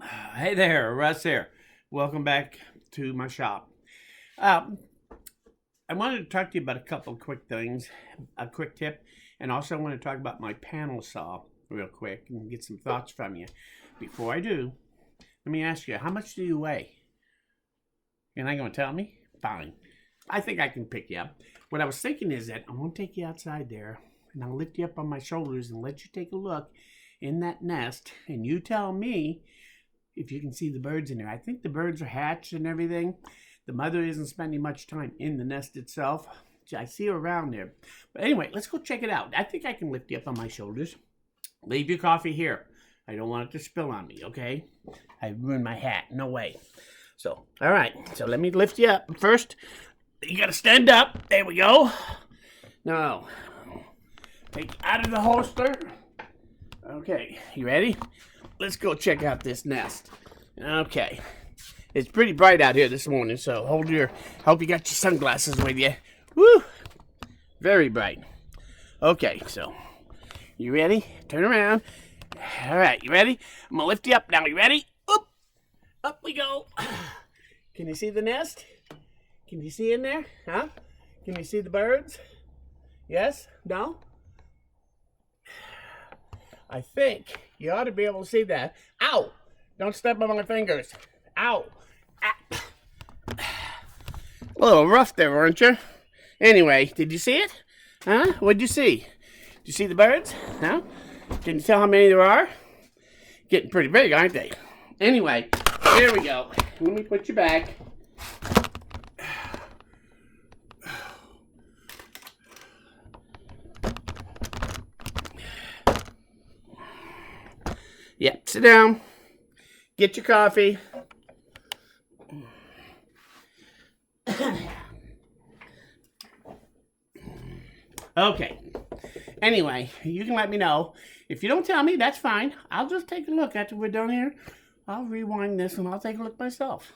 Hey there, Russ here. Welcome back to my shop. Um, I wanted to talk to you about a couple of quick things, a quick tip, and also I want to talk about my panel saw real quick and get some thoughts from you. Before I do, let me ask you, how much do you weigh? You're not going to tell me? Fine. I think I can pick you up. What I was thinking is that I'm going to take you outside there, and I'll lift you up on my shoulders and let you take a look in that nest, and you tell me if you can see the birds in there. I think the birds are hatched and everything. The mother isn't spending much time in the nest itself. I see her around there. But anyway, let's go check it out. I think I can lift you up on my shoulders. Leave your coffee here. I don't want it to spill on me, okay? I ruined my hat. No way. So, all right. So let me lift you up. First, you got to stand up. There we go. No. Take it out of the holster. Okay. You ready? Let's go check out this nest. Okay. It's pretty bright out here this morning, so hope you got your sunglasses with you. Woo! Very bright. Okay, so you ready? Turn around. All right, you ready? I'm gonna lift you up now. You ready? Up, up we go. Can you see the nest? Can you see in there? Huh? Can you see the birds? Yes? No? I think you ought to be able to see that. Ow! Don't step on my fingers. Ow! Ah. A little rough there, weren't you? Anyway, did you see it? Huh? What'd you see? Did you see the birds? Huh? Can you tell how many there are? Getting pretty big, aren't they? Anyway, here we go. Let me put you back. Yep, sit down. Get your coffee. Okay. Anyway, you can let me know. If you don't tell me, that's fine. I'll just take a look after we're done here. I'll rewind this and I'll take a look myself.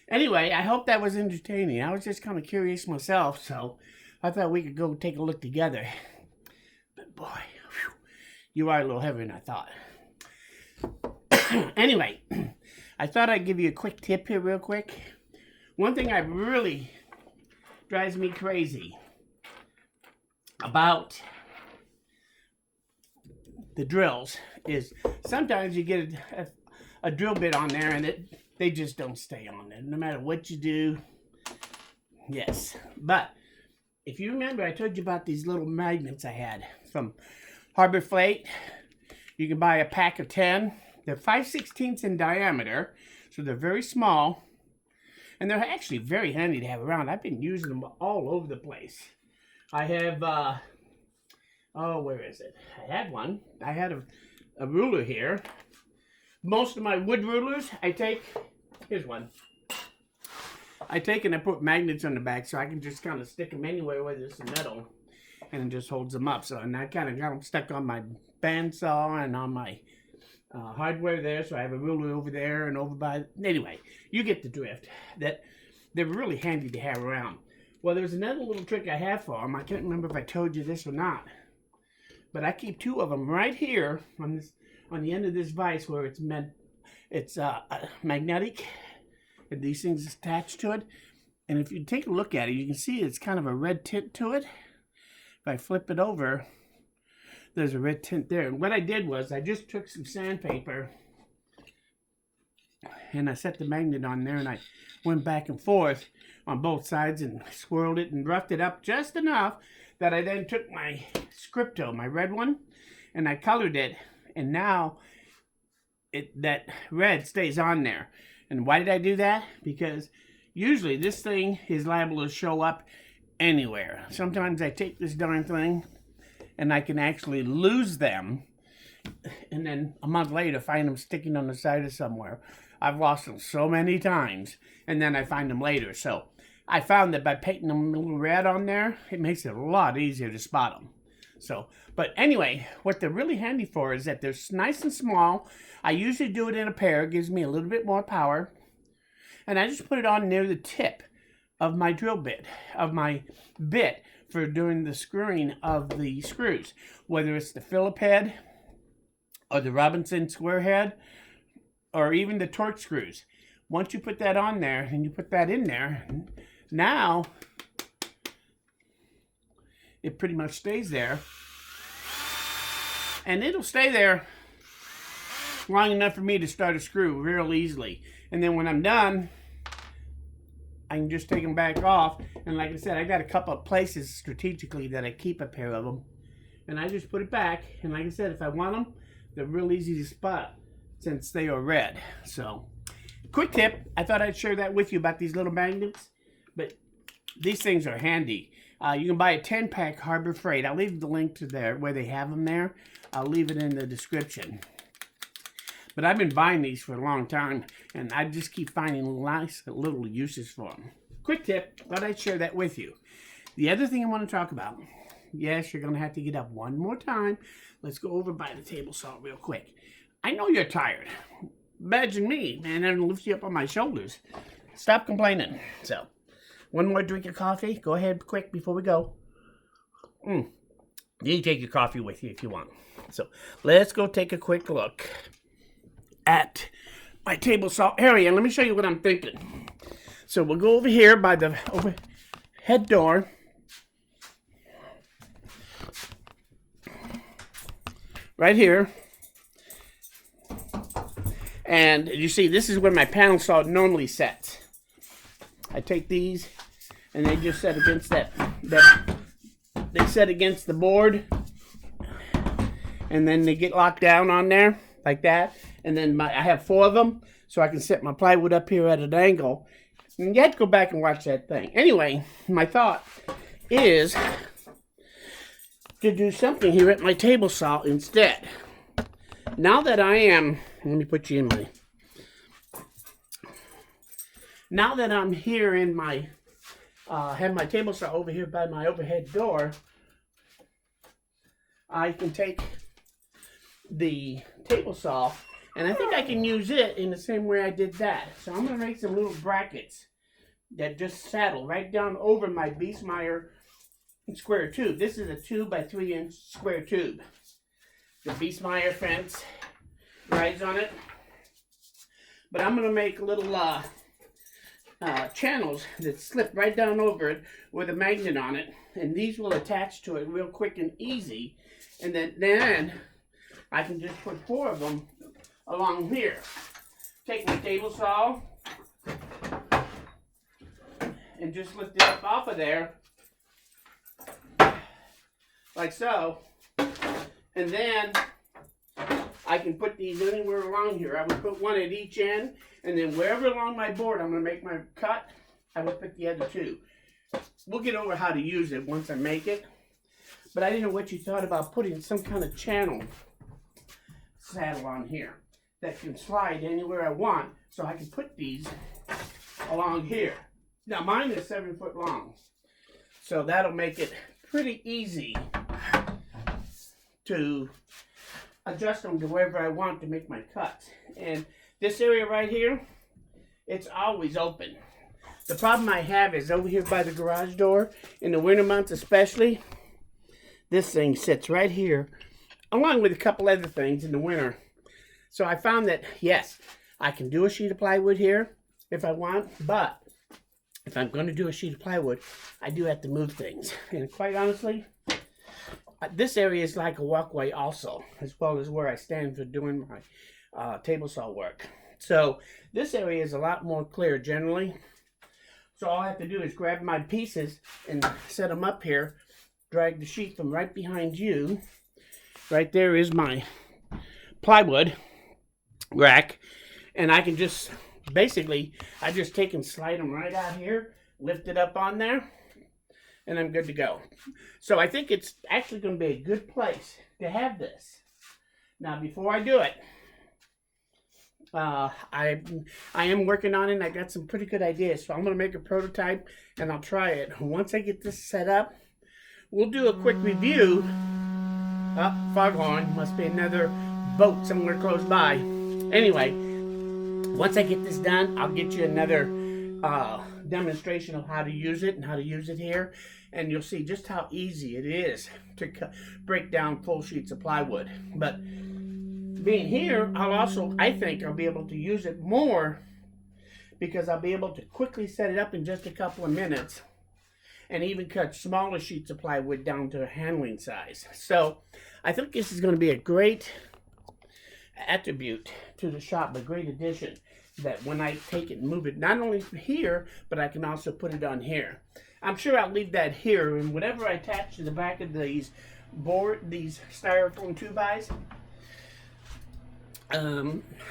Anyway, I hope that was entertaining. I was just kind of curious myself, so I thought we could go take a look together. But boy, whew, you are a little heavier than I thought. Anyway, I thought I'd give you a quick tip here real quick. One thing that really drives me crazy about the drills is sometimes you get a drill bit on there and they just don't stay on there no matter what you do. Yes, but if you remember, I told you about these little magnets I had from Harbor Freight. You can buy a pack of 10. They're 5/16 in diameter, so they're very small. And they're actually very handy to have around. I've been using them all over the place. I have, where is it? I had one. I had a ruler here. Most of my wood rulers, here's one. I take and I put magnets on the back so I can just kind of stick them anywhere where there's some metal. And it just holds them up. So, and I kind of got them stuck on my bandsaw and on my hardware there, so I have a ruler over there and over by. Anyway, you get the drift. That they're really handy to have around. Well, there's another little trick I have for them. I can't remember if I told you this or not, but I keep 2 of them right here on the end of this vise where it's magnetic, and these things attached to it. And if you take a look at it, you can see it's kind of a red tint to it. If I flip it over, there's a red tint there. And what I did was I just took some sandpaper and I set the magnet on there and I went back and forth on both sides and swirled it and roughed it up just enough that I then took my Scripto, my red one, and I colored it, and now that red stays on there. And why did I do that? Because usually this thing is liable to show up anywhere. Sometimes I take this darn thing and I can actually lose them, and then a month later find them sticking on the side of somewhere. I've lost them so many times, and then I find them later. So I found that by painting them a little red on there, it makes it a lot easier to spot them. So, but anyway, what they're really handy for is that they're nice and small. I usually do it in a pair. It gives me a little bit more power. And I just put it on near the tip of my drill bit, of my bit for doing the screwing of the screws, whether it's the Phillip head or the Robinson square head or even the torque screws. Once you put that on there and you put that in there, now it pretty much stays there. And it'll stay there long enough for me to start a screw real easily. And then when I'm done, I can just take them back off. And like I said, I got a couple of places strategically that I keep a pair of them. And I just put it back. And like I said, if I want them, they're real easy to spot since they are red. So, quick tip. I thought I'd share that with you about these little magnets. But these things are handy. You can buy a 10-pack Harbor Freight. I'll leave the link to there where they have them there. I'll leave it in the description. But I've been buying these for a long time, and I just keep finding nice little uses for them. Quick tip, thought I'd share that with you. The other thing I want to talk about, yes, you're going to have to get up one more time. Let's go over by the table saw real quick. I know you're tired. Imagine me, man, I lift you up on my shoulders. Stop complaining. So, one more drink of coffee. Go ahead quick before we go. You can take your coffee with you if you want. So, let's go take a quick look at my table saw area, and let me show you what I'm thinking. So we'll go over here by the overhead door. Right here. And you see, this is where my panel saw normally sets. I take these, and they just set against they set against the board, and then they get locked down on there like that. And then I have 4 of them, so I can set my plywood up here at an angle. And you have to go back and watch that thing. Anyway, my thought is to do something here at my table saw instead. Now that I am, let me put you in my, now that I'm here in my, have my table saw over here by my overhead door, I can take the table saw, and I think I can use it in the same way I did that. So I'm going to make some little brackets that just saddle right down over my Biesmeyer square tube. This is a 2 by 3 inch square tube. The Biesmeyer fence rides on it. But I'm going to make little channels that slip right down over it with a magnet on it. And these will attach to it real quick and easy. And then I can just put 4 of them along here. Take my table saw and just lift it up off of there like so. And then I can put these anywhere along here. I would put 1 at each end, and then wherever along my board I'm going to make my cut, I will put the other 2. We'll get over how to use it once I make it. But I didn't know what you thought about putting some kind of channel saddle on here that can slide anywhere I want, so I can put these along here. Now mine is 7 foot long, so that'll make it pretty easy to adjust them to wherever I want to make my cuts. And this area right here, it's always open. The problem I have is over here by the garage door, in the winter months especially, this thing sits right here, along with a couple other things in the winter. So I found that, yes, I can do a sheet of plywood here if I want, but if I'm going to do a sheet of plywood, I do have to move things. And quite honestly, this area is like a walkway also, as well as where I stand for doing my table saw work. So this area is a lot more clear generally. So all I have to do is grab my pieces and set them up here, drag the sheet from right behind you. Right there is my plywood rack, and I can just basically, I just take and slide them right out here, lift it up on there, and I'm good to go. So I think it's actually going to be a good place to have this. Now before I do it, I am working on it, and I got some pretty good ideas, so I'm going to make a prototype and I'll try it. Once I get this set up, we'll do a quick review. Foghorn, must be another boat somewhere close by. Anyway, once I get this done, I'll get you another demonstration of how to use it and how to use it here, and you'll see just how easy it is to break down full sheets of plywood. But being here, I think I'll be able to use it more because I'll be able to quickly set it up in just a couple of minutes and even cut smaller sheets of plywood down to a handling size. So I think this is going to be a great attribute to the shop, a great addition, that when I take it and move it, not only here, but I can also put it on here. I'm sure I'll leave that here, and whatever I attach to the back of these styrofoam 2x,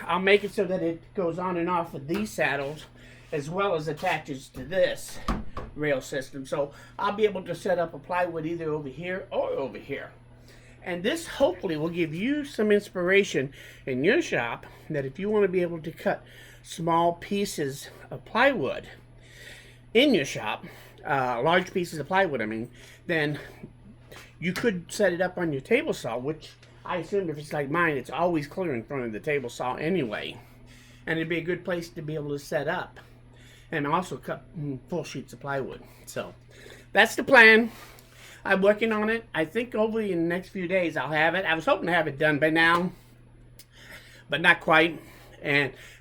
I'll make it so that it goes on and off of these saddles as well as attaches to this rail system. So I'll be able to set up a plywood either over here or over here. And this hopefully will give you some inspiration in your shop, that if you want to be able to cut small pieces of plywood in your shop, large pieces of plywood I mean, then you could set it up on your table saw, which I assume if it's like mine, it's always clear in front of the table saw anyway. And it'd be a good place to be able to set up and also cut full sheets of plywood. So that's the plan. I'm working on it. I think over in the next few days I'll have it. I was hoping to have it done by now, but not quite.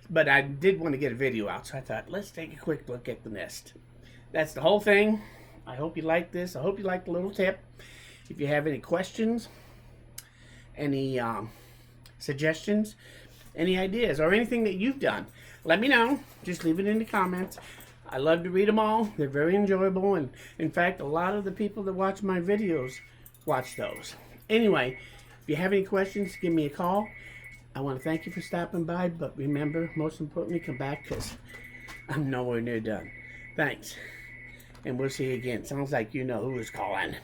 But I did want to get a video out, so I thought, let's take a quick look at the nest. That's the whole thing. I hope you like this. I hope you like the little tip. If you have any questions, any suggestions, any ideas, or anything that you've done, let me know. Just leave it in the comments. I love to read them all. They're very enjoyable, and in fact, a lot of the people that watch my videos watch those. Anyway, if you have any questions, give me a call. I want to thank you for stopping by, but remember, most importantly, come back, because I'm nowhere near done. Thanks, and we'll see you again. Sounds like you know who is calling.